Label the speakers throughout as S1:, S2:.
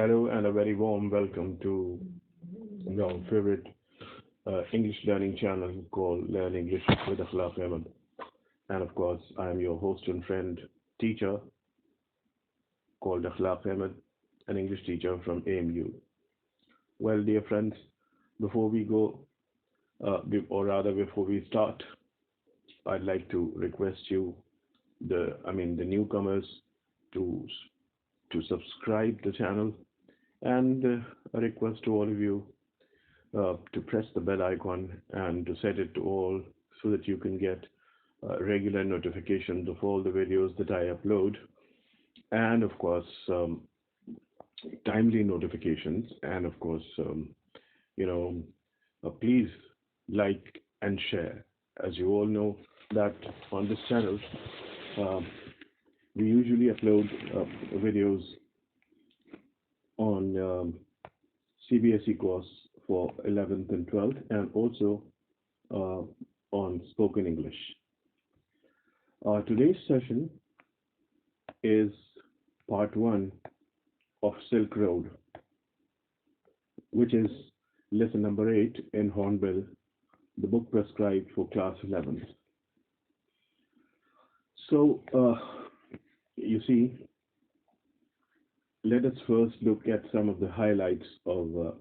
S1: Hello and a very warm welcome to your favorite English learning channel called Learn English with Akhlaq Ahmed. And of course, I am your host and friend, teacher called Akhlaq Ahmed, an English teacher from AMU. Well, dear friends, before we go, or rather before we start, I'd like to request you, the newcomers, to to subscribe the channel and a request to all of you to press the bell icon and to set it to all so that you can get regular notifications of all the videos that I upload, and of course timely notifications, and of course you know please like and share. As you all know that on this channel uh, we usually upload videos on CBSE course for 11th and 12th, and also uh, on spoken English. Today's session is part one of Silk Road, which is lesson number 8 in Hornbill, the book prescribed for class 11th. So, you see, let us first look at some of the highlights of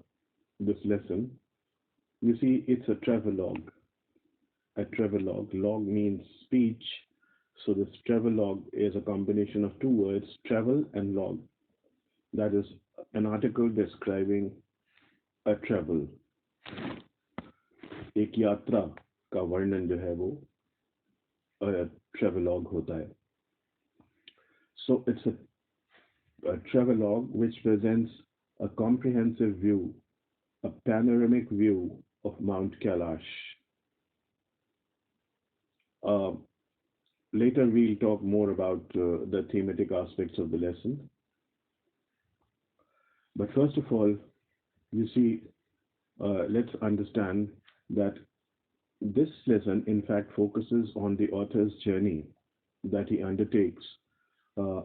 S1: this lesson. You see, it's a travelogue. A travelogue. Log means speech. So this travelogue is a combination of two words, travel and log. That is an article describing a travel. एक यात्रा का वर्णन जो है वो travelogue होता है. So it's a travelogue which presents a comprehensive view, a panoramic view of Mount Kailash. Uh, Later we'll talk more about the thematic aspects of the lesson. But first of all, you see, let's understand that this lesson in fact focuses on the author's journey that he undertakes uh,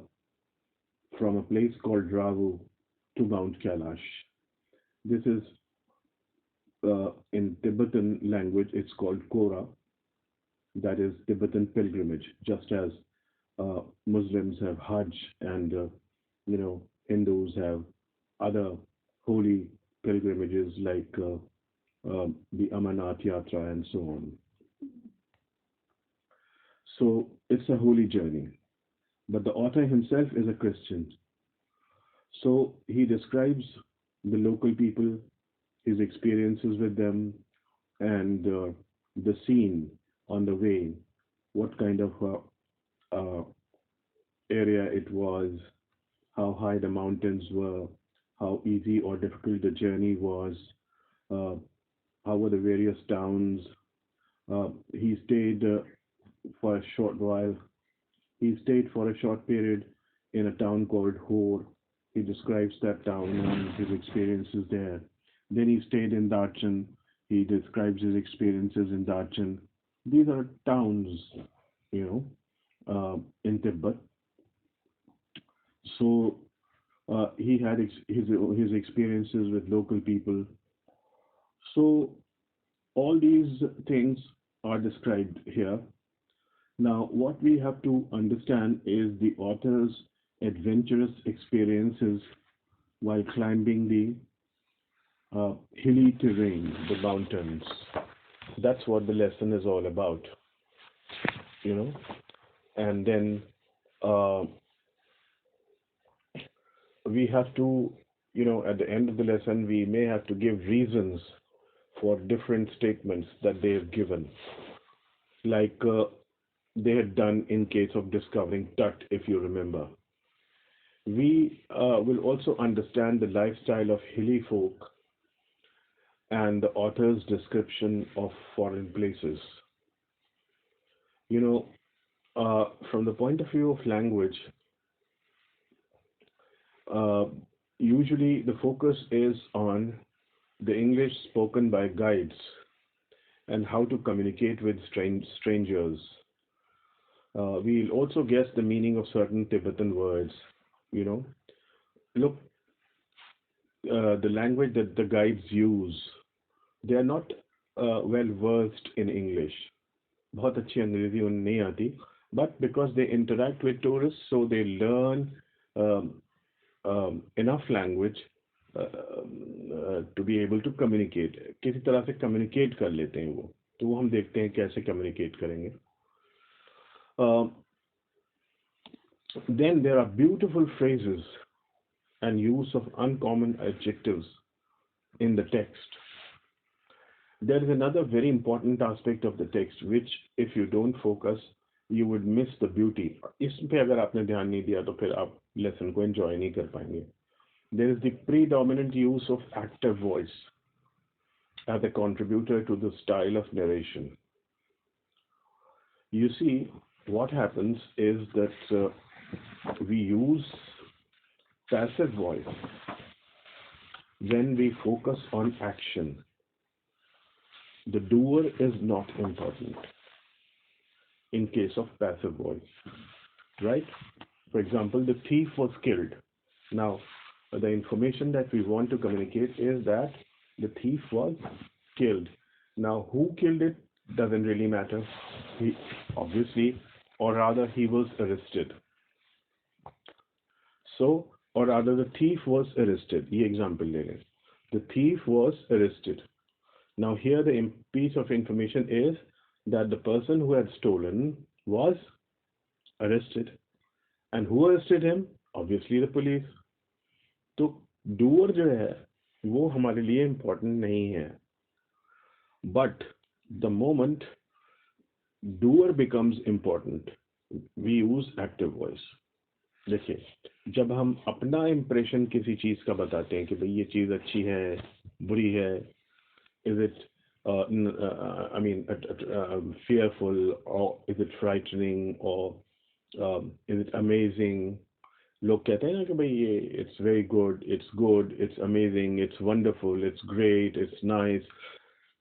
S1: from a place called Ravu to Mount Kailash. This is in Tibetan language, it's called Kora, that is Tibetan pilgrimage, just as Muslims have Hajj and Hindus have other holy pilgrimages like the Amarnath Yatra and so on. So it's a holy journey. But the author himself is a Christian. So he describes the local people, his experiences with them, and the scene on the way, what kind of area it was, how high the mountains were, how easy or difficult the journey was, uh, how were the various towns. He stayed for a short while. He stayed for a short period in a town called Hor. He describes that town and his experiences there. Then he stayed in Darchen. He describes his experiences in Darchen. These are towns, in Tibet. So he had his experiences with local people. So all these things are described here. Now, what we have to understand is the author's adventurous experiences while climbing the hilly terrain, the mountains. That's what the lesson is all about, you know. And then uh, we have to, at the end of the lesson, we may have to give reasons for different statements that they have given, like they had done in case of discovering Tut, if you remember. We will also understand the lifestyle of hilly folk and the author's description of foreign places. From the point of view of language, uh, usually the focus is on the English spoken by guides and how to communicate with strangers. We'll also guess the meaning of certain Tibetan words. Look, the language that the guides use, they are not well versed in English. बहुत अच्छी अंग्रेजी उन्हें नहीं आती, but because they interact with tourists, so they learn um, enough language to be able to communicate. किसी तरह से communicate कर लेते हैं वो. तो वो हम देखते हैं कैसे communicate करेंगे. Uh, then there are beautiful phrases and use of uncommon adjectives in the text. There is another very important aspect of the text which, if you don't focus, you would miss the beauty. इस पे अगर आपने ध्यान नहीं दिया तो फिर आप lesson को enjoy नहीं कर पाएंगे. There is the predominant use of active voice as a contributor to the style of narration. You see, what happens is that we use passive voice when we focus on action. The doer is not important in case of passive voice, right? For example, the thief was killed. Now, the information that we want to communicate is that the thief was killed. Now, who killed it doesn't really matter. He obviously, or rather, he was arrested. So, or rather, the thief was arrested. ये example ले लें. The thief was arrested. Now, here the piece of information is that the person who had stolen was arrested. And who arrested him? Obviously, the police. तो doer जो है वो हमारे लिए important नहीं है. But the moment doer becomes important, we use active voice. देखिए, जब हम अपना इम्प्रेशन किसी चीज का बताते हैं कि भाई ये चीज अच्छी है, बुरी है, is it fearful, or is it frightening, or is it amazing? लोग कहते हैं ना कि भाई ये it's very good, it's amazing, it's wonderful, it's great, it's nice.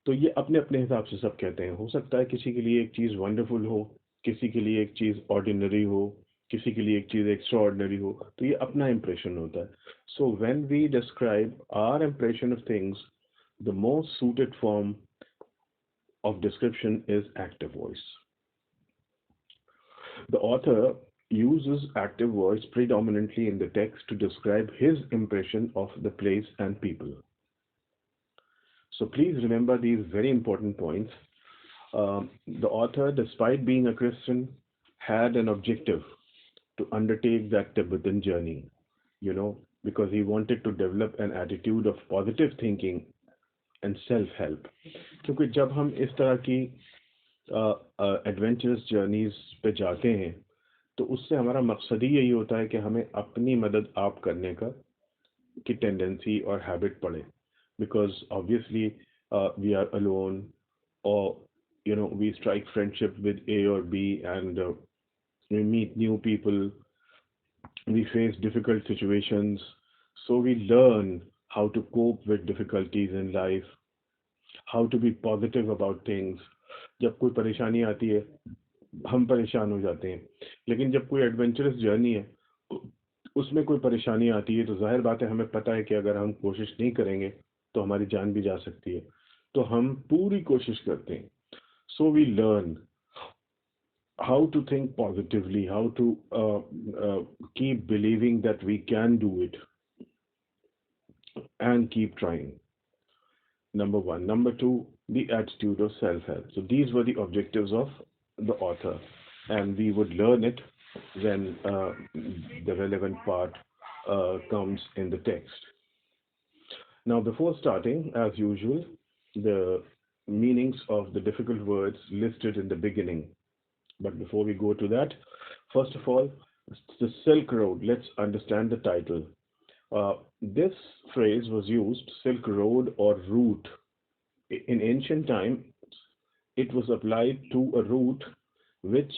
S1: तो ये अपने अपने हिसाब से सब कहते हैं. हो सकता है किसी के लिए एक चीज वंडरफुल हो, किसी के लिए एक चीज ऑर्डिनरी हो, किसी के लिए एक चीज एक्स्ट्राऑर्डिनरी हो. तो ये अपना इंप्रेशन होता है. So when we describe our impression of things, the most suited form of description is active voice. The author uses active voice predominantly in the text to describe his impression of the place and people. So please remember these very important points. The author, despite being a Christian, had an objective to undertake that Tibetan journey, because he wanted to develop an attitude of positive thinking and self-help. क्योंकि जब हम इस तरह की adventurous journeys पे जाते हैं तो उससे हमारा मकसद ही यही होता है कि हमें अपनी मदद आप करने की टेंडेंसी और हैबिट पड़े. Because obviously we are alone, और we strike friendship with A or B, and we meet new people, we face difficult situations, so we learn how to cope with difficulties in life, how to be positive about things. जब कोई परेशानी आती है हम परेशान हो जाते हैं, लेकिन जब कोई एडवेंचरस जर्नी है उसमें कोई परेशानी आती है तो जाहिर बात है हमें पता है कि अगर हम कोशिश नहीं करेंगे तो हमारी जान भी जा सकती है. तो हम पूरी कोशिश करते हैं. So we learn how to think positively, how to keep believing that we can do it, and keep trying. Number one. Number two, the attitude of self-help. So these were the objectives of the author, and we would learn it when the relevant part comes in the text. Now, before starting, as usual, the meanings of the difficult words listed in the beginning. But before we go to that, first of all, the Silk Road. Let's understand the title. This phrase was used, Silk Road or route. In ancient times, it was applied to a route which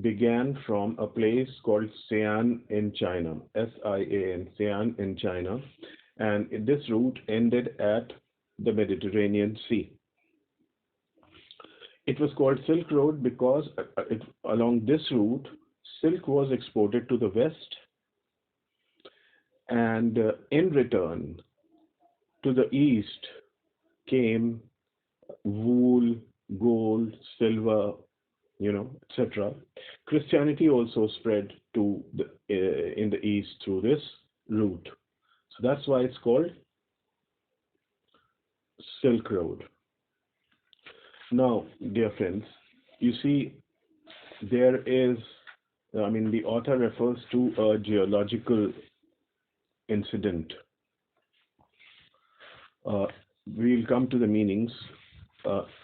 S1: began from a place called Sian in China, Sian, Sian in China, and this route ended at the Mediterranean Sea. It was called Silk Road because along this route, silk was exported to the West, and in return, To the east came wool, gold, silver, etc. Christianity also spread to in the east through this route. So that's why it's called Silk Road. Now, dear friends, you see, there is, the author refers to a geological incident. Uh, we'll come to the meanings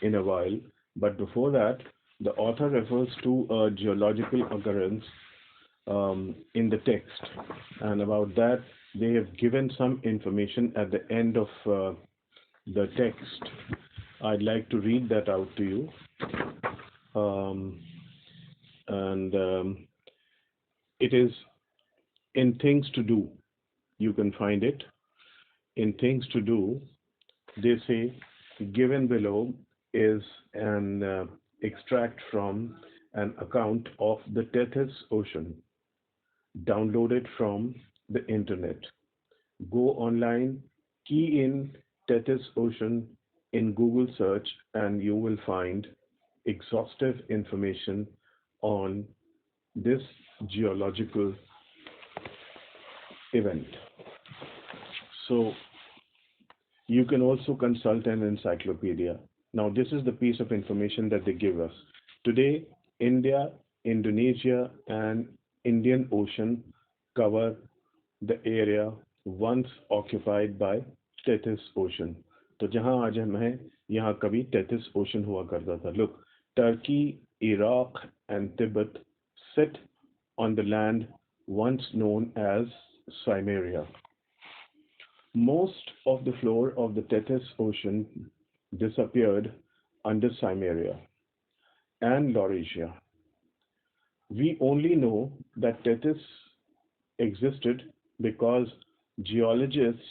S1: in a while, but before that, the author refers to a geological occurrence in the text, and about that, they have given some information at the end of the text. I'd like to read that out to you. And it is in things to do. You can find it in things to do. They say, given below is an extract from an account of the Tethys Ocean, downloaded from the internet. Go online, key in Tethys Ocean in Google search, and you will find exhaustive information on this geological event. So you can also consult an encyclopedia. Now, this is the piece of information that they give us. Today, India, Indonesia, and Indian Ocean cover the area once occupied by Tethys Ocean. तो जहाँ आज हम हैं, यहाँ कभी Tethys Ocean हुआ करता था. Look, Turkey, Iraq, and Tibet sit on the land once known as Cimmeria. Most of the floor of the Tethys Ocean disappeared under Cimmeria and Laurasia. We only know that Tethys existed because geologists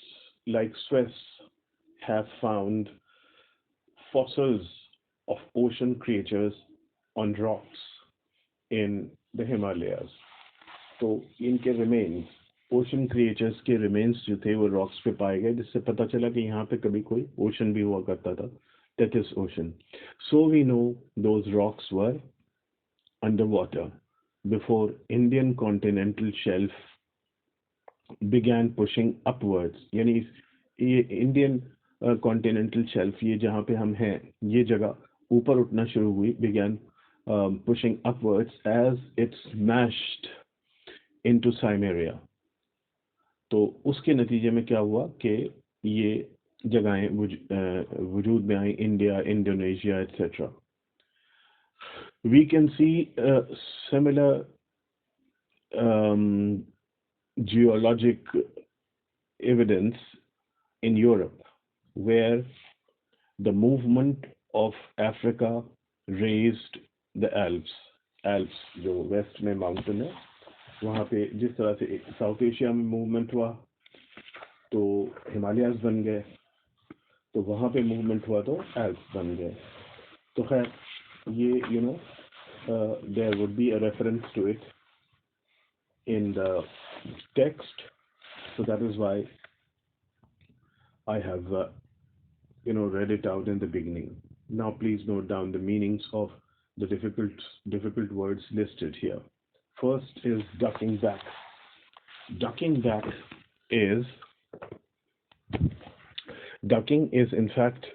S1: like Swiss have found fossils of ocean creatures on rocks in the Himalayas. तो इनके remains, ocean creatures के remains जो थे वो rocks पे पाए गए, जिससे पता चला कि यहाँ पे कभी कोई ocean भी हुआ करता था, Tethys Ocean. So we know those rocks were underwater before Indian continental shelf began pushing upwards. यानी ये Indian continental shelf, ये जहाँ पे हम हैं, ये जगह ऊपर उठना शुरू हुई, began pushing upwards as it smashed into Cimmeria. तो उसके नतीजे में क्या हुआ कि ये जगहें वजूद में आई, India, Indonesia, etc. We can see similar geologic evidence in Europe, where the movement of Africa raised the Alps. Alps जो वेस्ट में माउंटेन है, वहाँ पे जिस तरह से साउथ एशिया में मूवमेंट हुआ तो हिमालयाज बन गए, तो वहाँ पे मूवमेंट हुआ तो एल्प्स बन गए. तो खैर ये there would be a reference to it in the text, so that is why I have read it out in the beginning. Now please note down the meanings of the difficult words listed here. First is ducking back. Ducking back is in fact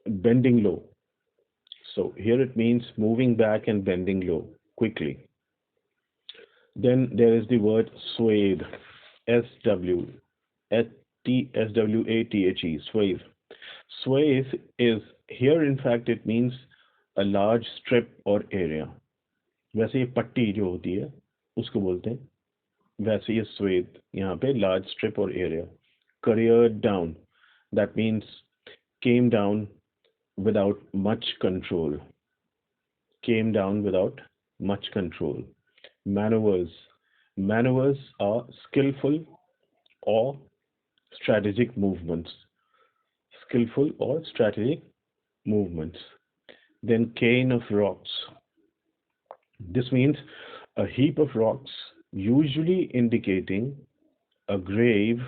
S1: bending low. So here it means moving back and bending low quickly. Then there is the word swathe, swathe, swathe. Swathe is here, in fact, it means a large strip or area. वैसे ये पट्टी जो होती है उसको बोलते हैं, वैसे ये swathe यहाँ पे large strip or area. Careered down, that means came down without much control. Came down without much control. Maneuvers. Maneuvers are skillful or strategic movements. Skillful or strategic movements. Then cairn of rocks. This means a heap of rocks, usually indicating a grave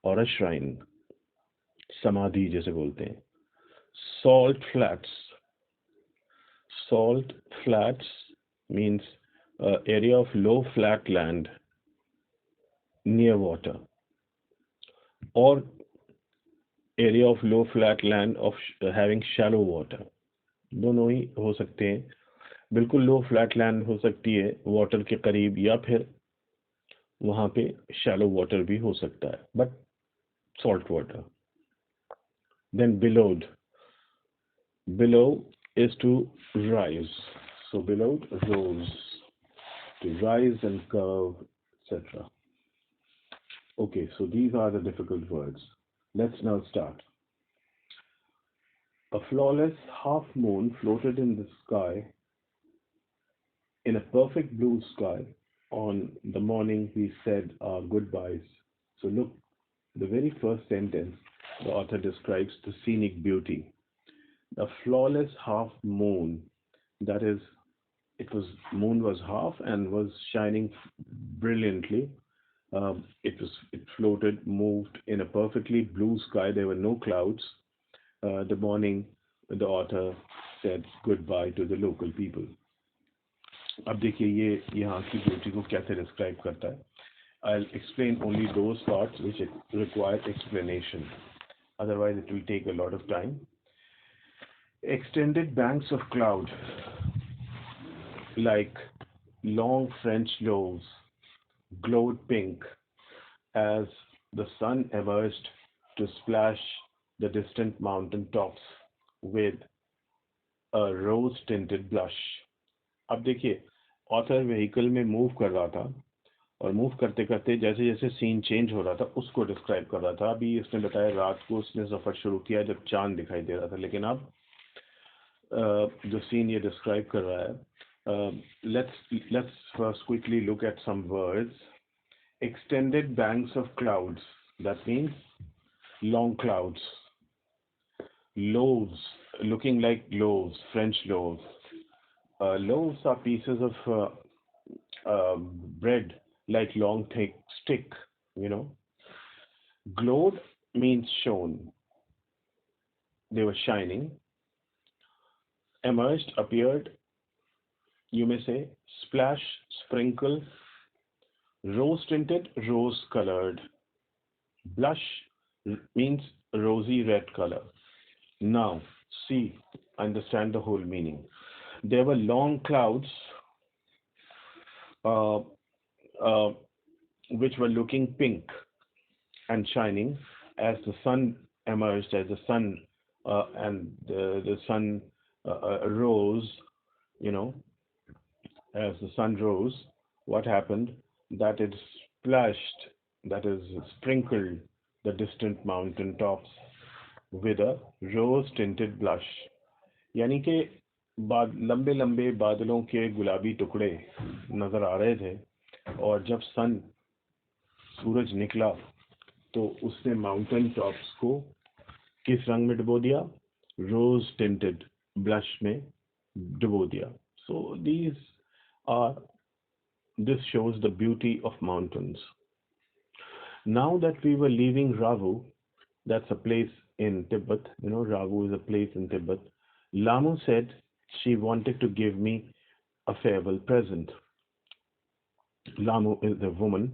S1: or a shrine, समाधि जैसे बोलते हैं. Salt flats. Salt flats means area of low flat land near water, or area of low flat land of having shallow water. दोनों ही हो सकते हैं. बिल्कुल लो flat land हो सकती है वाटर के करीब, या फिर वहां पे शैलो वाटर भी हो सकता है, but salt water. Then below. Below is to rise. So below rose, to rise and curve, etc. Okay, so these are the difficult words. Let's now start. A flawless half moon floated in the sky, in a perfect blue sky, on the morning we said our goodbyes. So look, the very first sentence, the author describes the scenic beauty. A flawless half moon, that is, moon was half and was shining brilliantly. It floated, moved in a perfectly blue sky. There were no clouds. The morning, the author said goodbye to the local people. अब देखिए ये यहाँ की beauty को कैसे describe करता है. I'll explain only those parts which require explanation. Otherwise, it will take a lot of time. Extended banks of cloud, like long French loaves, glowed pink as the sun emerged to splash the distant mountain tops with a rose-tinted blush. अब देखिए, author vehicle में move कर रहा था, और move करते करते जैसे जैसे सीन चेंज हो रहा था उसको डिस्क्राइब कर रहा था. अभी इसने बताया रात को उसने सफ़र शुरू किया जब चांद दिखाई दे रहा था, लेकिन अब जो सीन ये डिस्क्राइब कर रहा है, let's first quickly look at some words. Extended banks of clouds, that means long clouds. Loaves, looking like loaves, French loaves. Loaves are pieces of bread, like long thick stick, you know. Glowed means shone. They were shining. Emerged, appeared, you may say. Splash, sprinkle. Rose tinted, rose colored. Blush means rosy red color. Now, see, understand the whole meaning. There were long clouds uh, uh, which were looking pink and shining as the sun emerged, as the sun and the sun rose, you know, as the sun rose, what happened? That it splashed, that is, sprinkled the distant mountain tops with a rose tinted blush. यानी कि लंबे लंबे बादलों के गुलाबी टुकड़े नजर आ रहे थे, और जब सूरज निकला तो उसने माउंटेन टॉप्स को किस रंग में डुबो दिया? रोज टिंटेड ब्लश में डुबो दिया. So this shows the beauty of mountains. Now that we were leaving Ravu, that's a place in Tibet, Ravu is a place in Tibet, Lamu said she wanted to give me a farewell present. Lamu is a woman,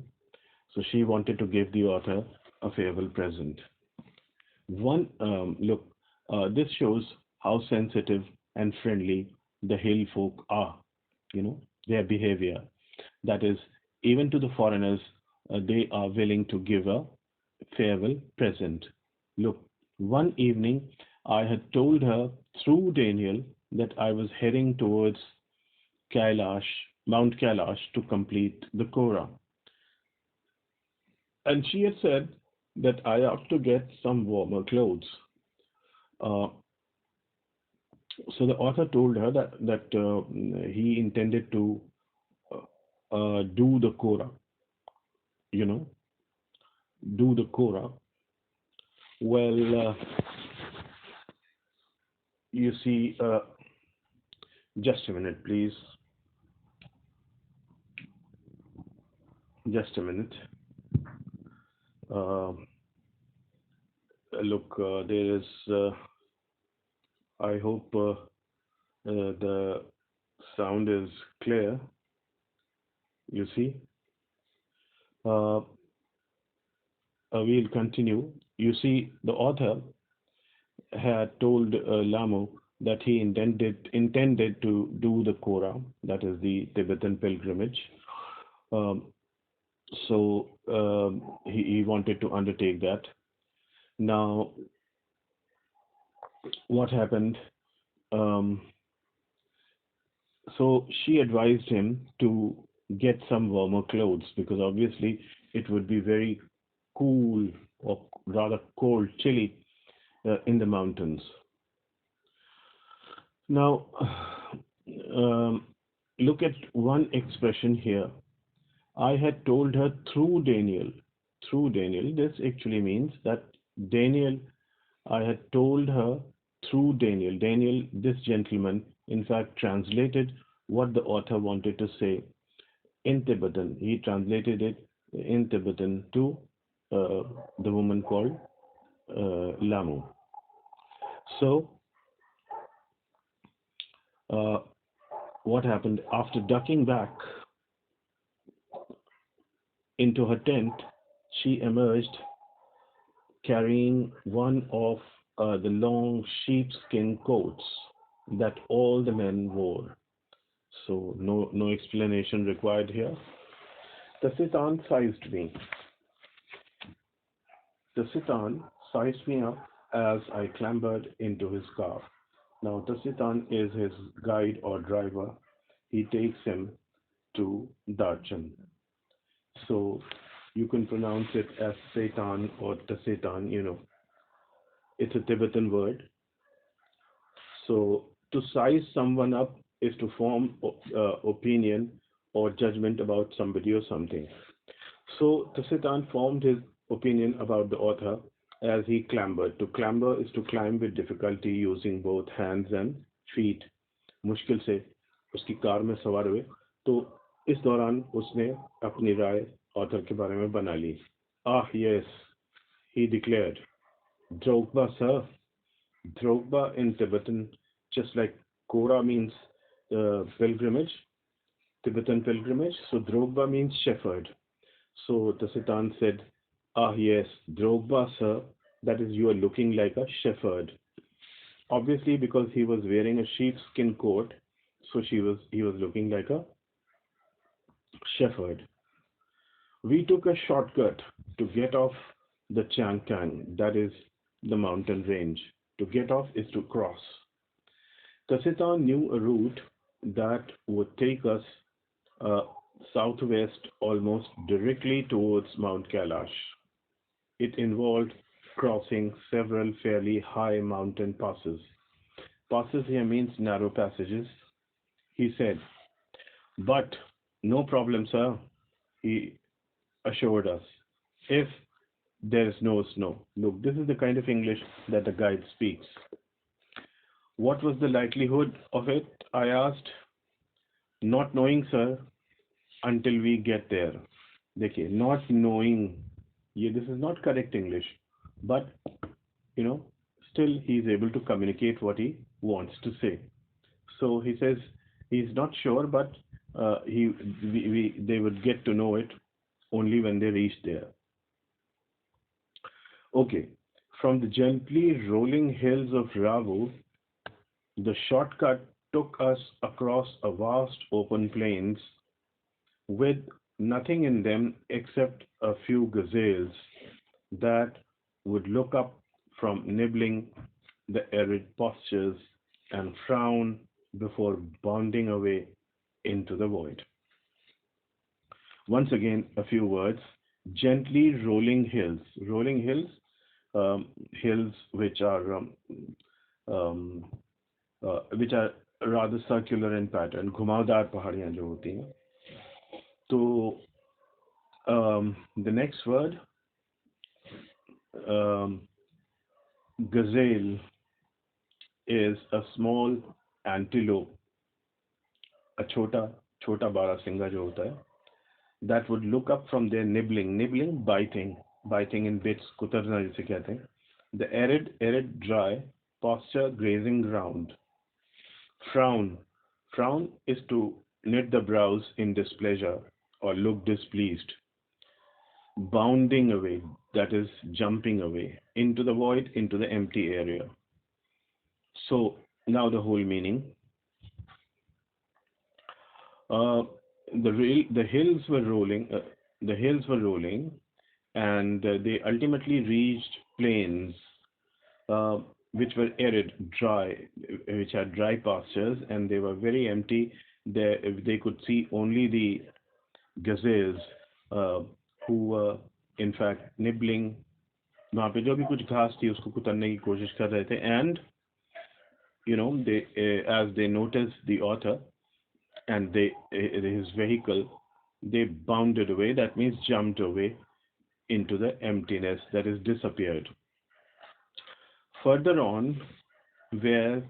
S1: so she wanted to give the author a farewell present. This shows how sensitive and friendly the hill folk are, their behavior. That is, even to the foreigners, they are willing to give a farewell present. Look, one evening I had told her through Daniel that I was heading towards Kailash, Mount Kailash, to complete the Korah. And she had said that I ought to get some warmer clothes. Uh, so the author told her that he intended to do the Korah, do the Korah. Well, you see, just a minute, please. Just a minute. Uh, Look, there is. I hope the sound is clear. You see, uh, we'll continue. You see, the author had told Lamu that he intended to do the Kora, that is the Tibetan pilgrimage. Um, he wanted to undertake that. Now, what happened? Um, so she advised him to get some warmer clothes because obviously it would be very cool or rather cold, chilly in the mountains. Now, um, look at one expression here. I had told her through Daniel. Through Daniel. This actually means that Daniel, I had told her through Daniel. Daniel, this gentleman, in fact, translated what the author wanted to say in Tibetan. He translated it in Tibetan to uh, the woman called Lamu. So, uh, what happened after ducking back into her tent? She emerged carrying one of the long sheepskin coats that all the men wore. So no explanation required here. The Sitan sized me. The Sitan sized me up as I clambered into his car. Now the Sitan is his guide or driver. He takes him to Darchan. So you can pronounce it as Satan or Tasitan, It's a Tibetan word. So to size someone up is to form opinion or judgment about somebody or something. So Tasitan formed his opinion about the author as he clambered. To clamber is to climb with difficulty using both hands and feet. मुश्किल से उसकी car में सवार हुए तो इस दौरान उसने अपनी राय ऑथर के बारे में बना ली. Ah, yes, he declared. Drogba, sir. Drogba in Tibetan, just like Kora means pilgrimage, Tibetan pilgrimage. So Drogba means shepherd. So the Sitan said, "Ah, yes, Drogba, sir. That is, you are looking like a shepherd." Obviously, because he was wearing a sheepskin coat, so he was looking like a shepherd. We took a shortcut to get off the Changtang, that is the mountain range. To get off is to cross. Kasitan knew a route that would take us uh, southwest almost directly towards Mount Kailash. It involved crossing several fairly high mountain passes. Passes here means narrow passages. He said, but no problem, sir, he assured us, if there is no snow. Look, this is the kind of English that the guide speaks. What was the likelihood of it? I asked. Not knowing, sir, until we get there. देखिए, not knowing, this is not correct English, but you know, still he is able to communicate what he wants to say. So he says he's not sure, but they would get to know it only when they reach there. Okay, from the gently rolling hills of Ravu, the shortcut took us across a vast open plains with nothing in them except a few gazelles that would look up from nibbling the arid pastures and frown before bounding away into the void. Once again, a few words. Gently rolling hills. Rolling hills, hills um, which are rather circular in pattern. घुमावदार पहाड़ियाँ जो होती हैं. So the next word, um, gazelle, is a small antelope, a छोटा बारहसिंगा जो होता है, that would look up from their nibbling, biting, biting in bits, kutarna जिसे कहते हैं. The arid, dry pasture grazing ground. Frown. Frown is to knit the brows in displeasure or look displeased. Bounding away, that is jumping away into the void, into the empty area. So now the whole meaning. Uh, the hills were rolling. The hills were rolling, and they ultimately reached plains, uh, which were arid, dry, which had dry pastures, and they were very empty. They could see only the gazelles, uh, who were in fact nibbling. वहाँ पे जो भी कुछ घास थी उसको कुतरने की कोशिश कर रहे थे, and they as they noticed the author and his vehicle, they bounded away. That means jumped away into the emptiness, that is disappeared. Further on, where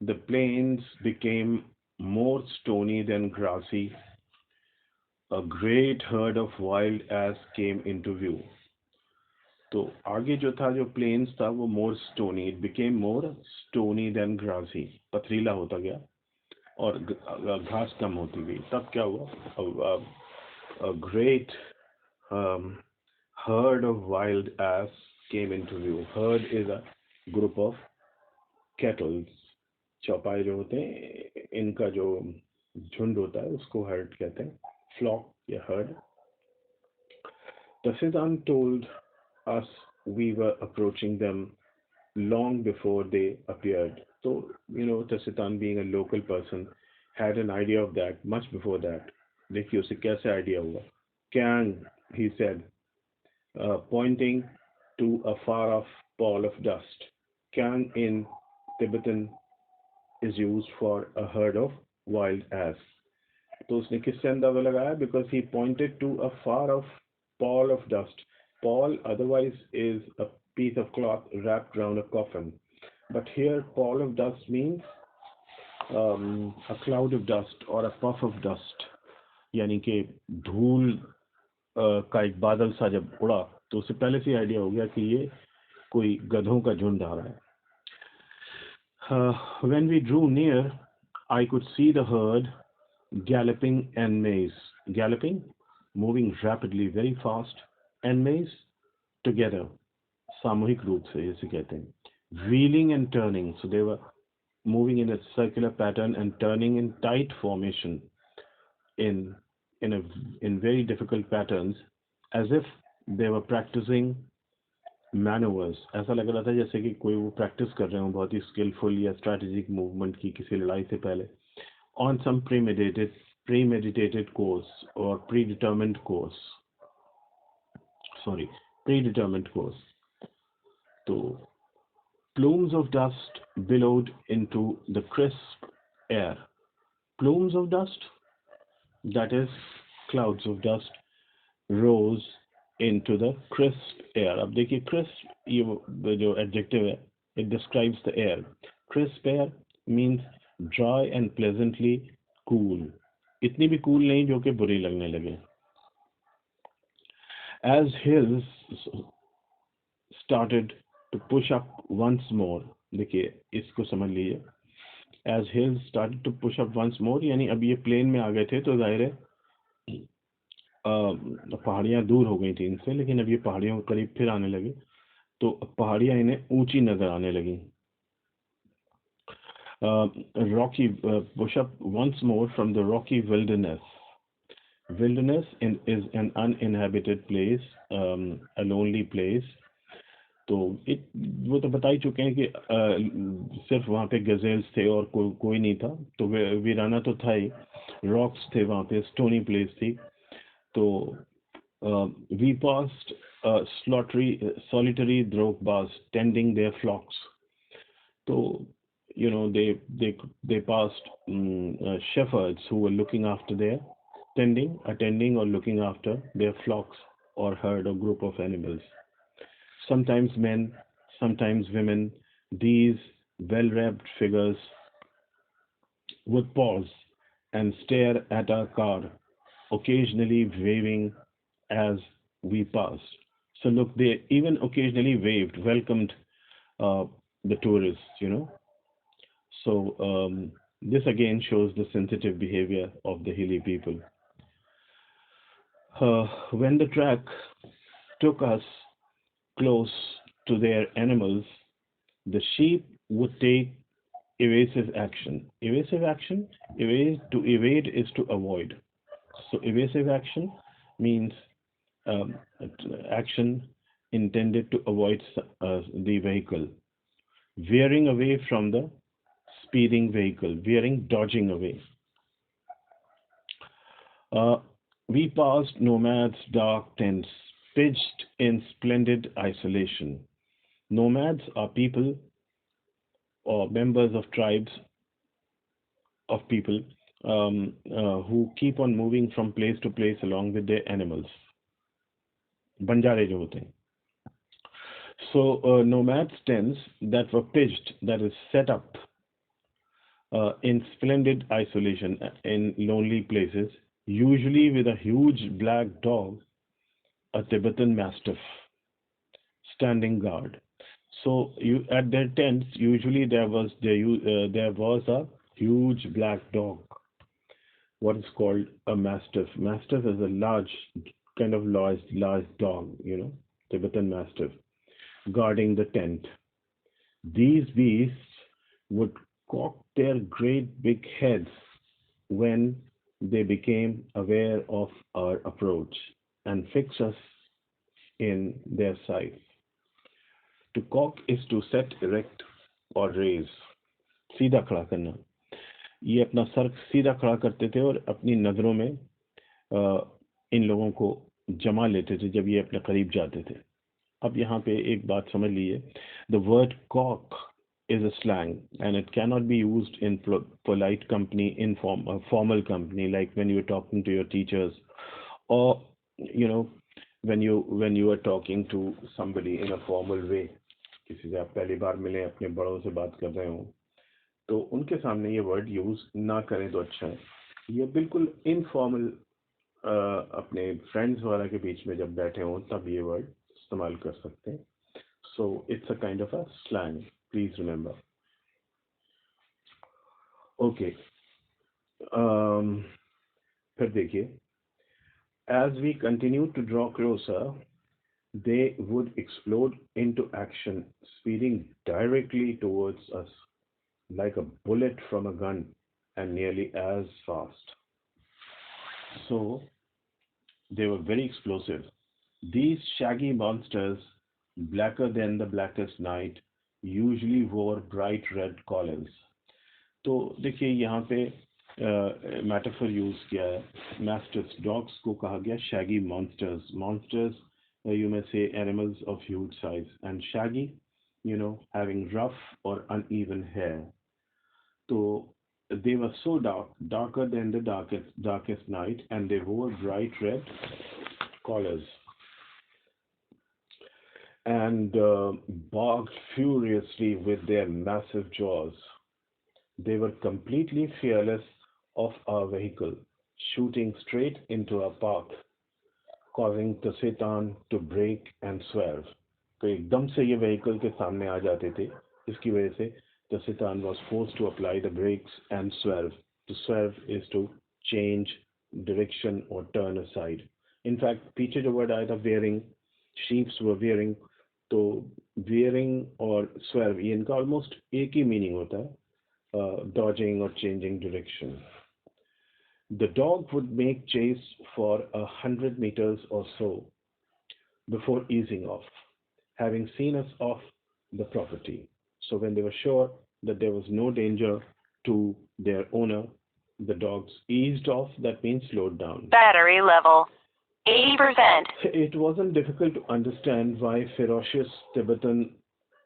S1: the plains became more stony than grassy, a great herd of wild ass came into view. तो आगे जो था, जो plains था, वो more stony, it became more stony than grassy, पथरीला होता गया और घास कम होती गई. तब क्या हुआ? A great herd of wild ass came into view. Herd is a group of cattle. चौपाई जो होते हैं, इनका जो झुंड होता है उसको हर्ड कहते हैं, फ्लॉक या heard. The Siton told us we were approaching them long before they appeared. So, Tasitan, being a local person, had an idea of that much before that. देखिए उसे कैसे idea हुआ? Can, he said, pointing to a far-off pall of dust. Can in Tibetan is used for a herd of wild ass. तो उसने किससे अंदाजा लगाया? Because he pointed to a far-off pall of dust. Pall otherwise is a piece of cloth wrapped around a coffin. But here, pall of dust means a cloud of dust or a puff of dust. यानी कि धूल का एक बादल सा जब उड़ा तो उसे पहले से आइडिया हो गया कि ये कोई गधों का झुंड आ रहा है. When we drew near, I could see the herd galloping en masse. Galloping, moving rapidly, very fast, en masse, together, सामूहिक रूप से इसे कहते हैं. Wheeling and turning, so they were moving in a circular pattern and turning in tight formation, in very difficult patterns, as if they were practicing maneuvers. ऐसा लग रहा था जैसे कि कोई वो प्रैक्टिस कर रहे हो बहुत ही skillful या strategic movement की किसी लड़ाई से पहले, on some premeditated course or predetermined course. Predetermined course. So, plumes of dust billowed into the crisp air. Plumes of dust, that is, clouds of dust, rose into the crisp air. अब देखिए crisp, ये जो adjective है, it describes the air. Crisp air means dry and pleasantly cool. इतनी भी cool नहीं जो कि बुरी लगने लगे. As hills started to push up once more, देखिए इसको समझ लीजिए. As hills started to push up once more, यानी अब ये प्लेन में आ गए थे तो जाहिर है पहाड़ियाँ दूर हो गई थी इनसे, लेकिन अब ये पहाड़ियों के करीब फिर आने लगे तो पहाड़ियाँ इन्हें ऊंची नजर आने लगी. Rocky push up once more from the rocky wilderness. Wilderness is an uninhabited place, a lonely place. तो वो तो बता ही चुके हैं कि सिर्फ वहाँ पे गजेल्स थे और कोई नहीं था. तो वीराना तो था ही, रॉक्स थे वहाँ पे, स्टोनी प्लेस थी. तो we passed solitary drogbas tending their flocks. So, they passed shepherds who were looking after their attending or looking after their flocks or herd or group of animals. Sometimes men, sometimes women. These well-wrapped figures would pause and stare at our car, occasionally waving as we passed. So look, they even occasionally waved, welcomed uh, the tourists, So this again shows the sensitive behavior of the hilly people. When the track took us close to their animals, the sheep would take evasive action. Evasive action, to evade is to avoid. So evasive action means um, action intended to avoid the vehicle, veering away from the speeding vehicle, veering, dodging away. Uh, we passed nomads' dark tents, pitched in splendid isolation. Nomads are people or members of tribes of people who keep on moving from place to place along with their animals. बंजारे जो होते हैं. So nomads tents that were pitched, that is set up in splendid isolation in lonely places, usually with a huge black dog, a Tibetan Mastiff, standing guard. So you at their tents usually there was a huge black dog, what is called a Mastiff. Mastiff is a large dog, Tibetan Mastiff, guarding the tent. These beasts would cock their great big heads when they became aware of our approach and fix us in their sights. To cock is to set erect or raise. सीधा खड़ा करना. ये अपना sir सीधा खड़ा करते थे और अपनी नज़रों में इन लोगों को जमा लेते थे जब ये अपने करीब जाते थे. अब यहाँ पे एक बात समझ लीजिए. The word cock is a slang and it cannot be used in polite company, formal company, like when you're talking to your teachers, or when you are talking to somebody in a formal way. किसी से आप पहली बार मिले, अपने बड़ों से बात कर रहे हो, तो उनके सामने ये वर्ड यूज ना करें तो अच्छा है. ये बिल्कुल इनफॉर्मल अपने फ्रेंड्स वगैरह के बीच में जब बैठे हों तब ये वर्ड इस्तेमाल कर सकते हैं. So it's a kind of a slang, please remember. Okay, फिर देखिए. As we continued to draw closer, they would explode into action, speeding directly towards us like a bullet from a gun and nearly as fast. So they were very explosive. These shaggy monsters, blacker than the blackest night, usually wore bright red collars. तो देखिए यहाँ पे metaphor use किया है. मैस्टिफ्स, dogs को कहा गया Shaggy monsters. Monsters, you may say animals of huge size, and shaggy, having rough or uneven hair. So they were so darker than the darkest night, and they wore bright red collars and barked furiously with their massive jaws. They were completely fearless of our vehicle, shooting straight into our path, causing the Siton to brake and swerve. तो एकदम से ये vehicle के सामने आ जाते थे. इसकी वजह से the Siton was forced to apply the brakes and swerve. To swerve is to change direction or turn aside. In fact, पीछे जो word आया था veering, sheep were veering, तो veering और swerve ये इनका almost एक ही meaning होता है. Dodging or changing direction. The dog would make chase for 100 meters or so before easing off, having seen us off the property. So when they were sure that there was no danger to their owner, the dogs eased off. That means slowed down.
S2: Battery level 80%.
S1: It wasn't difficult to understand why ferocious Tibetan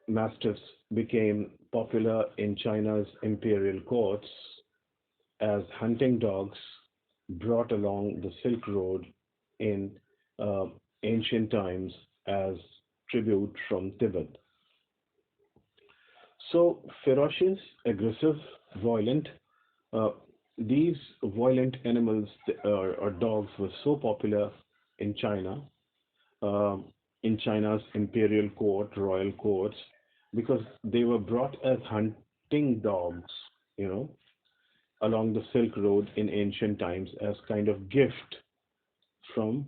S1: Mastiffs became popular in China's imperial courts as hunting dogs brought along the Silk Road in ancient times as tribute from Tibet. So, ferocious, aggressive, violent, these violent animals or dogs were so popular in China. in China's imperial court, royal courts, because they were brought as hunting dogs, you know, along the Silk Road in ancient times as kind of gift from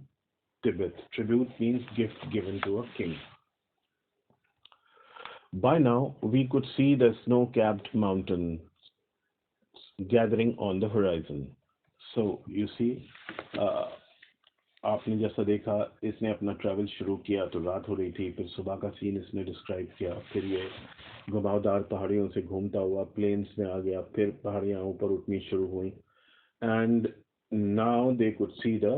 S1: Tibet. Tribute means gift given to a king. By now, we could see the snow-capped mountains gathering on the horizon. So you see, uh, आपने जैसा देखा, इसने अपना travel शुरू किया तो रात हो रही थी, फिर सुबह का सीन इसने डिस्क्राइब किया, फिर ये घुमावदार पहाड़ियों से घूमता हुआ प्लेन्स में आ गया, फिर पहाड़ियाँ ऊपर उठनी शुरू हुई, and now they could see the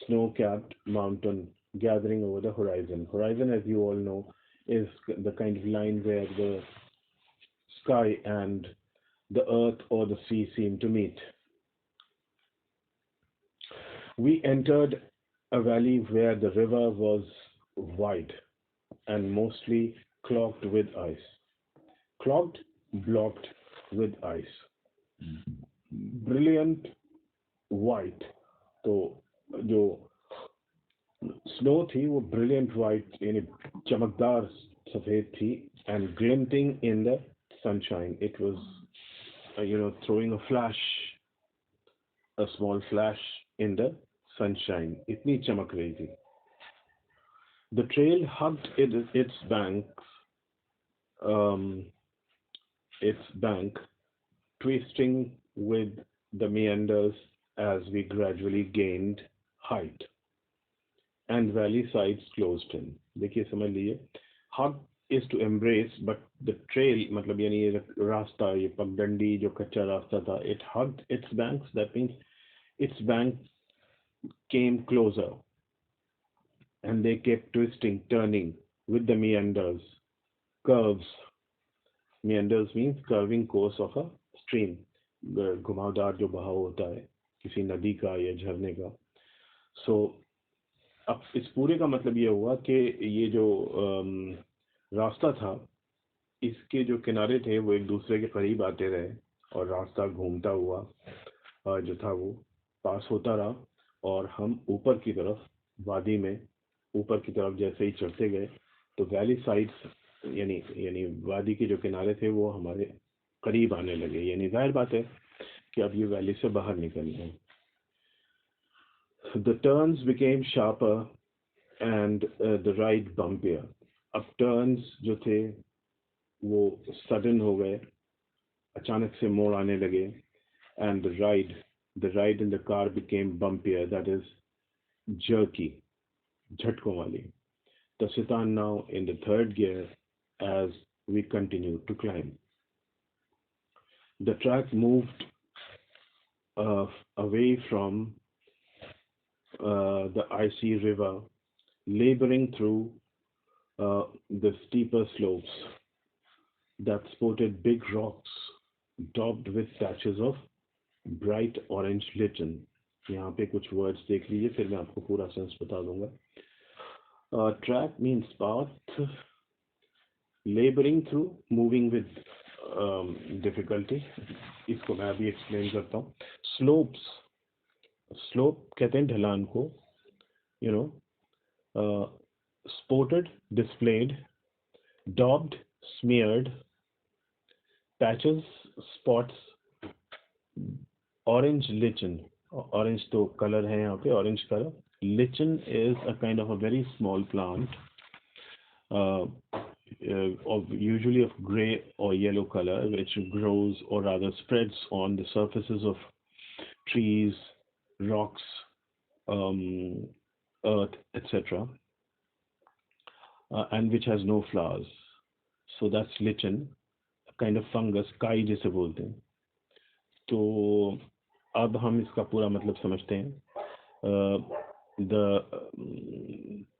S1: snow-capped mountain gathering over the horizon. Horizon, as you all know, is the kind of line where the sky and the earth or the sea seem to meet. We entered a valley where the river was wide and mostly clogged with ice. Clogged, blocked with ice. Brilliant white. तो जो snow थी वो brilliant white यानी चमकदार सफेद थी and glinting in the sunshine. It was, throwing a small flash in the sunshine. इतनी चमक रही थी. The trail hugged um, its bank, twisting with the meanders as we gradually gained height, and valley sides closed in. देखिए समझ लीजिए, hug is to embrace, but the trail मतलब यानी ये रास्ता, ये पगडंडी जो कच्चा रास्ता था, it hugged its banks. That means its bank came closer, and they kept twisting, turning with the meanders, curves. Meanders means curving course of a stream. घुमावदार जो बहाव होता है किसी नदी का या झरने का. So अब इस पूरे का मतलब ये हुआ कि ये जो रास्ता था, इसके जो किनारे थे वो एक दूसरे के करीब आते रहे और रास्ता घूमता हुआ जो था वो पास होता रहा, और हम ऊपर की तरफ वादी में ऊपर की तरफ जैसे ही चढ़ते गए तो वैली साइड्स यानी यानी वादी के जो किनारे थे वो हमारे करीब आने लगे. यानी जाहिर बात है कि अब ये वैली से बाहर निकल गए. The turns became sharper and the ride bumpier. अब टर्न्स जो थे वो सडन हो गए, अचानक से मोड़ आने लगे, and the ride in the car became bumpier, that is jerky, झटकों वाली. The Sitan now in the third gear as we continued to climb. The track moved away from the icy river, laboring through the steeper slopes that sported big rocks daubed with patches of bright orange lichen. यहाँ पे कुछ words देख लीजिए, फिर मैं आपको पूरा sense बता दूंगा. Track means path, laboring through, moving with difficulty. इसको मैं अभी explain करता हूँ. Slopes, slope कहते हैं ढलान को, sported, displayed, daubed, smeared, patches, spots, orange lichen. Orange तो color है यहाँ पे, orange color. Lichen is a kind of a very small plant, usually of gray or yellow color, which grows or rather spreads on the surfaces of trees, rocks, earth, etc., and which has no flowers. So that's lichen, a kind of fungus, काई जिसे बोलते हैं. तो अब हम इसका पूरा मतलब समझते हैं. The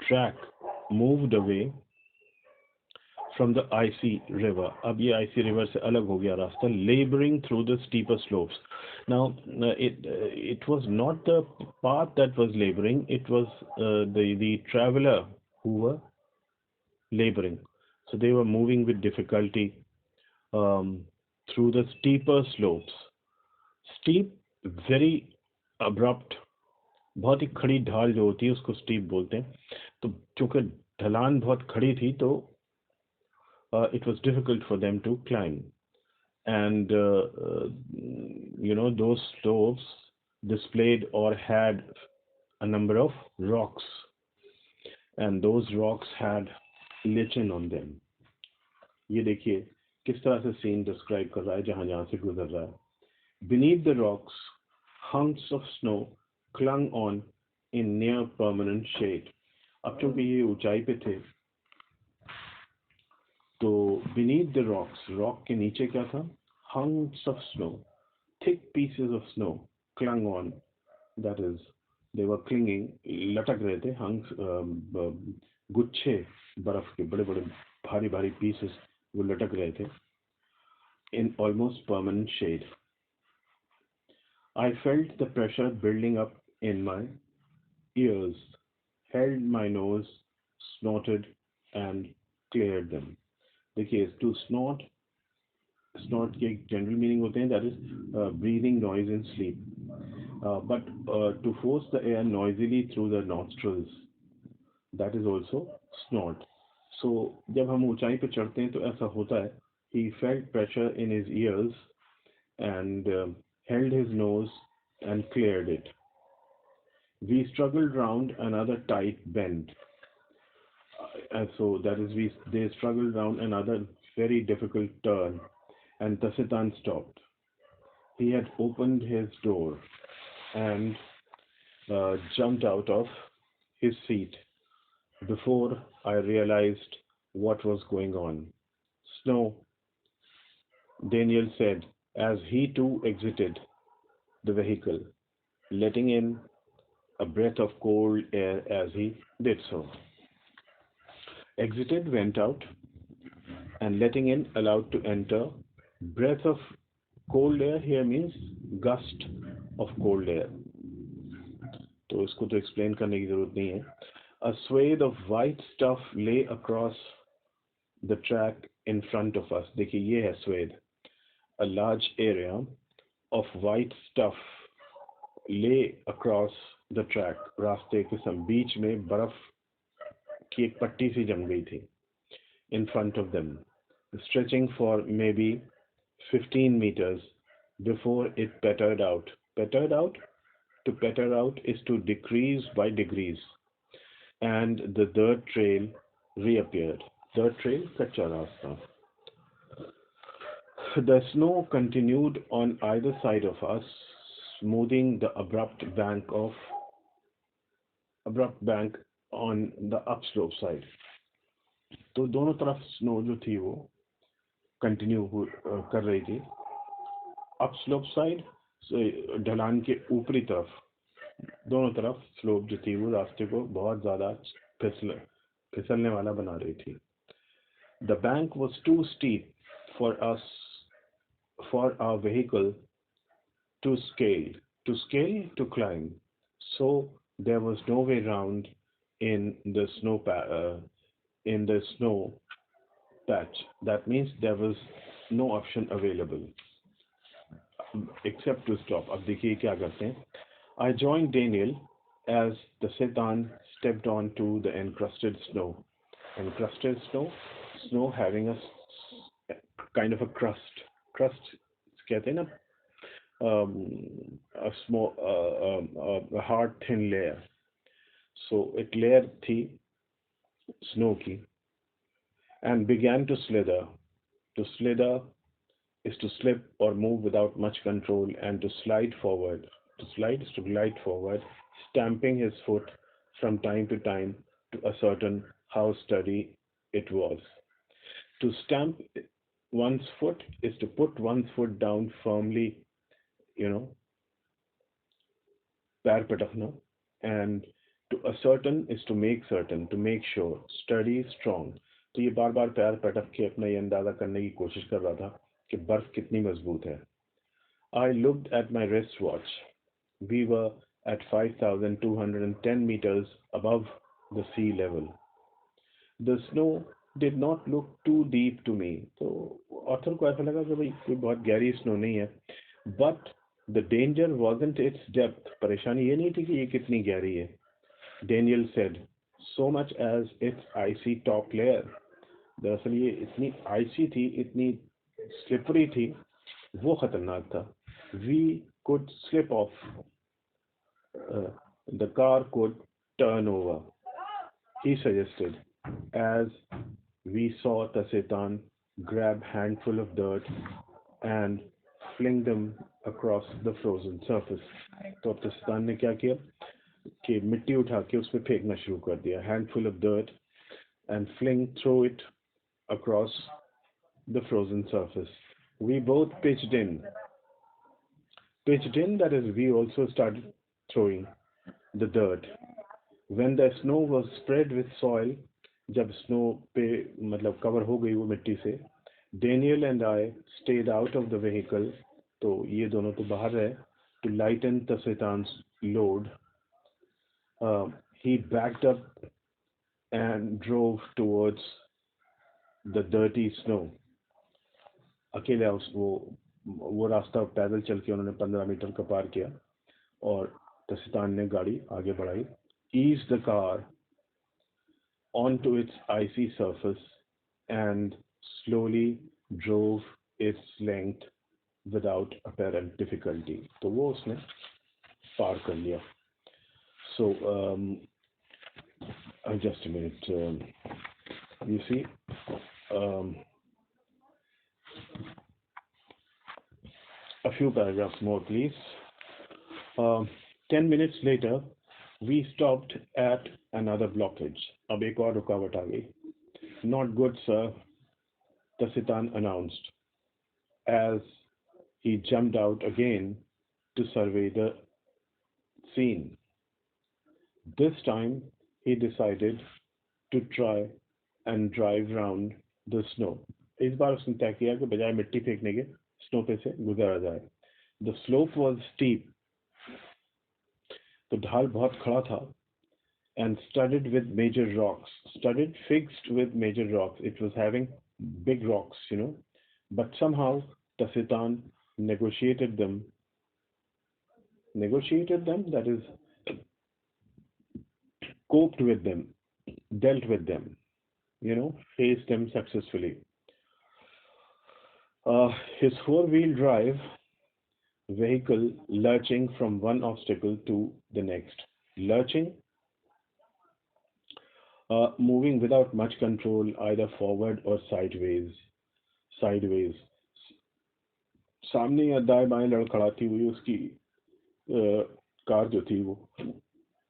S1: track moved away from the icy river. अब ये icy river से अलग हो गया रास्ता, laboring through the steeper slopes. Now it was not the path that was laboring, it was the traveler who were laboring. So they were moving with difficulty through the steeper slopes. Steep, very abrupt, बहुत ही खड़ी ढाल जो होती है उसको steep बोलते हैं. तो चूंकि ढलान बहुत खड़ी थी, तो it was difficult for them to climb. And those slopes displayed or had a number of rocks, and those rocks had lichen on them. ये देखिए किस तरह से सीन डिस्क्राइब कर रहा है जहां जहां से गुजर रहा है. Beneath the rocks, hunks of snow clung on in near permanent shade. अब चूंकि ये ऊंचाई पे थे, तो beneath the rocks, rock के नीचे क्या था? Hunks of snow, thick pieces of snow clung on, that is, they were clinging, लटक रहे थे. hunks, गुच्छे बर्फ के बड़े बड़े भारी भारी pieces वो लटक रहे थे in almost permanent shade. I felt the pressure building up in my ears, held my nose, snorted and cleared them. देखिए, to snort के general meaning होते हैं, that is breathing noise in sleep, but to force the air noisily through the nostrils, that is also snort. So जब हम ऊंचाई पे चढ़ते हैं तो ऐसा होता है. He felt pressure in his ears and held his nose and cleared it. We struggled round another tight bend. And so that is, they struggled round another very difficult turn, and the Sitan stopped. He had opened his door and jumped out of his seat before I realized what was going on. Snow, Daniel said as he too exited the vehicle, letting in a breath of cold air as he did so. Exited, went out, and letting in, allowed to enter. Breath of cold air here means gust of cold air. तो इसको तो explain करने की जरूरत नहीं है. A swathe of white stuff lay across the track in front of us. देखिए ये है swathe. A large area of white stuff lay across the track. रास्ते के बीच में बर्फ की एक पट्टी सी जम गई थी. In front of them, stretching for maybe 15 meters before it petered out. Petered out? To peter out is to decrease by degrees. And the dirt trail reappeared. Dirt trail, kacha rasta. The snow continued on either side of us, smoothing the abrupt bank on the upslope side. तो दोनों तरफ snow जो थी वो continue कर रही थी. अपस्लोप side, ढलान के ऊपरी तरफ, दोनों तरफ स्लोप जो थी वो रास्ते को बहुत ज़्यादा फिसलने वाला बना रही थी. The bank was too steep for our vehicle to scale. To climb. So there was no way round in the snow patch. That means there was no option available except to stop. अब देखिए क्या करते हैं. I joined Daniel as the Sitan stepped onto the encrusted snow. Encrusted snow having a kind of a crust. Crust कहते हैं ना, a small, a hard thin layer. So it layer थी snow की, and began to slither. To slither is to slip or move without much control, and to slide forward. To slide is to glide forward, stamping his foot from time to time to ascertain how steady it was. To stamp one's foot is to put one's foot down firmly, पैर पटकना, and to ascertain is to make certain, to make sure, steady, strong. तो ये बार बार पैर पटक के अपना ये अंदाजा करने की कोशिश कर रहा था कि बर्फ कितनी मजबूत है. I looked at my wristwatch. We were at 5,210 meters above the sea level. The snow did not look too deep to me. तो ऑथर को ऐसा लगा कि भाई कोई बहुत गहरी स्नो नहीं है. But the danger wasn't its depth. परेशानी ये नहीं थी कि ये कितनी गहरी है. Daniel said, so much as its icy top layer. दरअसल ये इतनी आइसी थी, इतनी स्लिपरी थी, वो खतरनाक था. We could slip off. Uh, the car could turn over, he suggested, as we saw Tasetan grab handful of dirt and fling them across the frozen surface. तो अब तस्तान ने क्या किया कि मिट्टी उठा के उसमें फेंकना शुरू कर दिया. Handful of dirt and throw it across the frozen surface. We both pitched in. Pitched in, that is, we also started throwing the dirt. When the snow was spread with soil, जब snow पे मतलब cover हो गई वो मिट्टी से, Daniel and I stayed out of the vehicle. तो ये दोनों तो बाहर रहे. To lighten Tasetan's load, he backed up and drove towards the dirty snow. अकेले वो रास्ता पैदल चल के उन्होंने 15 मीटर का पार किया और तसितान ने गाड़ी आगे बढ़ाई. Eased the car onto its icy surface and slowly drove its length without apparent difficulty. तो वो उसने पार कर लिया. So just a minute. You see, a few paragraphs more, please. 10 minutes later, we stopped at another blockage. अब एक और रुकावट आ गई. Not good, sir, Tasitan announced, as he jumped out again to survey the scene. This time, he decided to try and drive round the snow. इस बार उसने तय किया कि बजाय मिट्टी फेंकने के स्नो पे से गुजरा जाए. The slope was steep. तो ढाल बहुत खड़ा था. And studded with major rocks. Studded, fixed with major rocks. It was having big rocks, But somehow Tasitan negotiated them. That is, coped with them, dealt with them, faced them successfully. His four-wheel drive vehicle lurching from one obstacle to the next. Lurching, moving without much control, either forward or sideways. सामने या दाएं बाएं लड़खड़ाती हुई उसकी car जो थी वो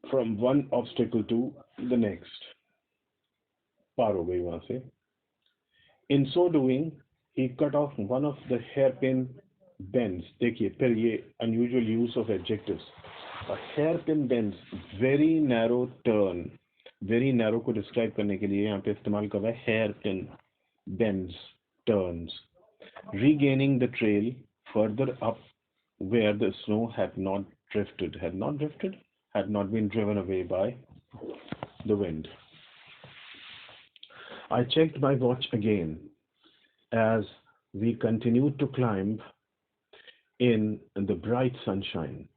S1: from one obstacle to the next पार हो गई वहां से. In so doing, he cut off one of the hairpin bends. देखिए फिर ये unusual use of adjectives. A hairpin bends, very narrow turn. Very narrow को describe करने के लिए यहाँ पे इस्तेमाल कर रहा है hairpin bends, turns. Regaining the trail further up where the snow had not been driven away by the wind. I checked my watch again as we continued to climb in the bright sunshine.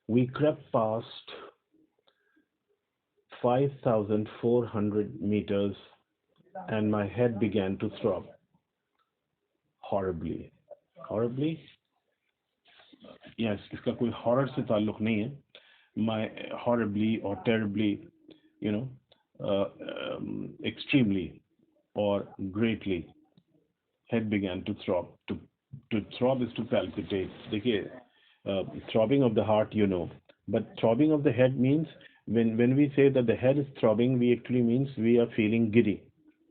S1: We crept past 5,400 meters and my head began to throb horribly. Yes, इसका कोई horror से ताल्लुक नहीं है. My horribly or terribly, extremely or greatly. Head began to throb. To throb is to palpitate. देखिए, throbbing of the heart, but throbbing of the head means when we say that the head is throbbing, we actually means we are feeling giddy.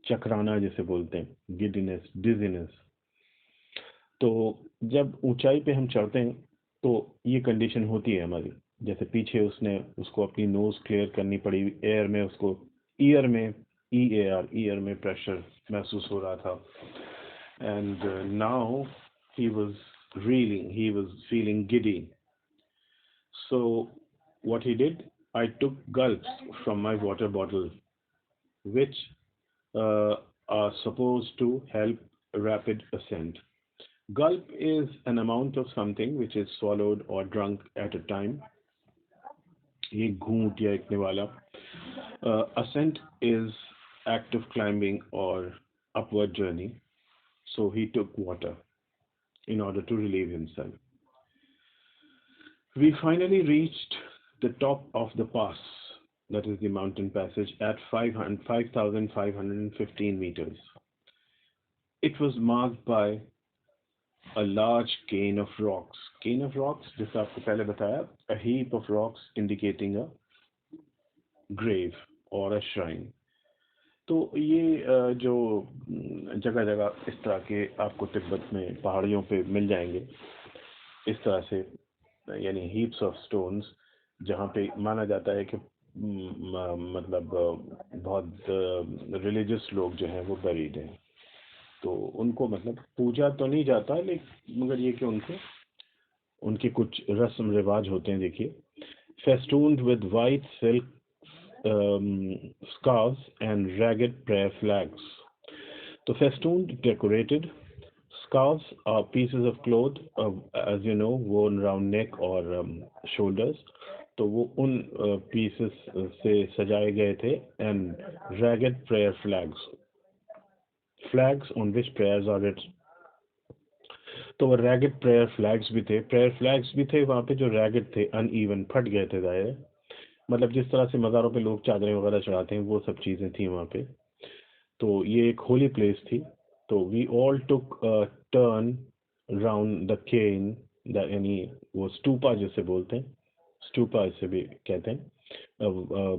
S1: चकराना जैसे बोलते हैं, giddiness, dizziness. तो जब ऊंचाई पे हम चढ़ते हैं तो ये कंडीशन होती है हमारी. जैसे पीछे उसको अपनी नोज क्लियर करनी पड़ी, ईयर में प्रेशर महसूस हो रहा था. And now he was reeling, he was feeling giddy. So what he did, I took gulps from my water bottle, which are supposed to help rapid ascent. Gulp is an amount of something which is swallowed or drunk at a time. ये घूंट या एक निवाला. Ascent is active climbing or upward journey, so he took water in order to relieve himself. We finally reached the top of the pass, that is the mountain passage, at 5,515 meters. It was marked by a large cane of rocks. Cane of rocks, जैसा आपको पहले बताया, a heap of rocks indicating a grave or a shrine. तो ये जो जगह जगह इस तरह के आपको तिब्बत में पहाड़ियों पे मिल जाएंगे, इस तरह से, यानी heaps of stones, जहाँ पे माना जाता है कि मतलब बहुत रिलीजियस लोग जो हैं वो buried हैं, तो उनको मतलब पूजा तो नहीं जाता, लेकिन मगर ये कि उनके कुछ रस्म रिवाज होते हैं. देखिए, festooned with white silk scarves and ragged prayer flags. So festooned, decorated. Scarves are pieces of cloth, as you know, worn around neck or shoulders. तो वो उन pieces से सजाए गए थे. And ragged prayer flags. Flags on which prayers are written. तो वो ragged prayer flags भी थे. Prayer flags भी थे वहाँ पे जो ragged थे, uneven, फट गए थे दायरे. मतलब जिस तरह से मज़ारों पे लोग चादरें वगैरह चढ़ाते हैं, वो सब चीज़ें थी वहाँ पे. तो ये एक होली प्लेस थी. तो we all took turn round the cane, यानी वो स्टूपा जिसे बोलते हैं, स्टूपा इसे भी कहते हैं, a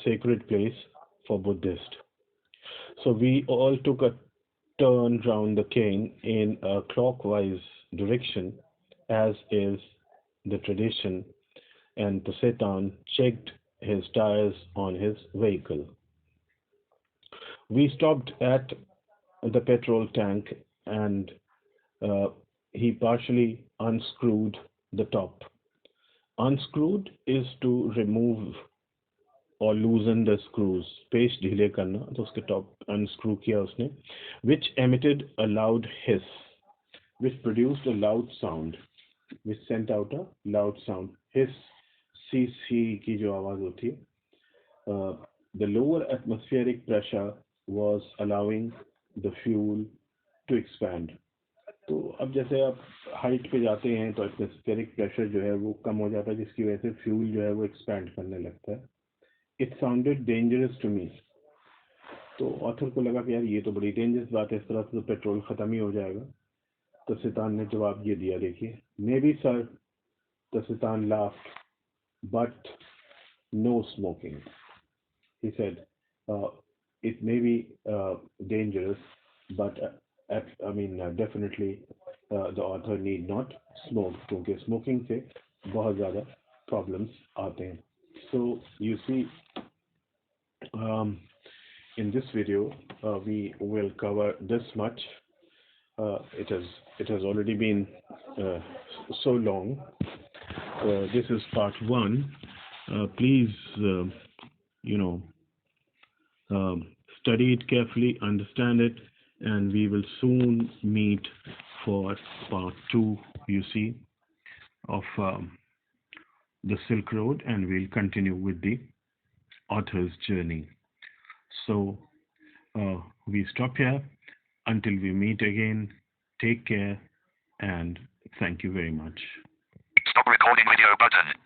S1: sacred place for Buddhist. So we all took a turn round the cane in a clockwise direction, as is the tradition, and the Siton checked his tires on his vehicle. We stopped at the petrol tank and he partially unscrewed the top. Unscrewed is to remove or loosen the screws. पेच ढीले करना, तो उसके top unscrew किया उसने, which emitted a loud hiss, which produced a loud sound, which sent out a loud sound. Hiss, सी की जो आवाज होती है. The lower atmospheric pressure was allowing the fuel to expand. तो अब जैसे आप हाइट पे जाते हैं तो एटमॉस्फेरिक प्रेशर जो है वो कम हो जाता है, जिसकी वजह से फ्यूल जो है वो एक्सपैंड करने लगता है. It sounded dangerous to me. तो ऑथर को लगा कि यार ये तो बड़ी डेंजरस बात है, इस तरह से तो पेट्रोल ख़त्म ही हो जाएगा. तो सितान ने जवाब ये दिया, देखिए, मे बी सर. तो सितान laughed, but no smoking. He said, it may be dangerous, but definitely the author need not smoke, क्योंकि smoking से बहुत ज़्यादा problems आते हैं. So you see, in this video we will cover this much. It has already been so long. This is part 1. Please, study it carefully, understand it, and we will soon meet for part 2, you see, of the Silk Road, and we'll continue with the author's journey. So, we stop here. Until we meet again, take care, and thank you very much.
S3: Stop recording video button.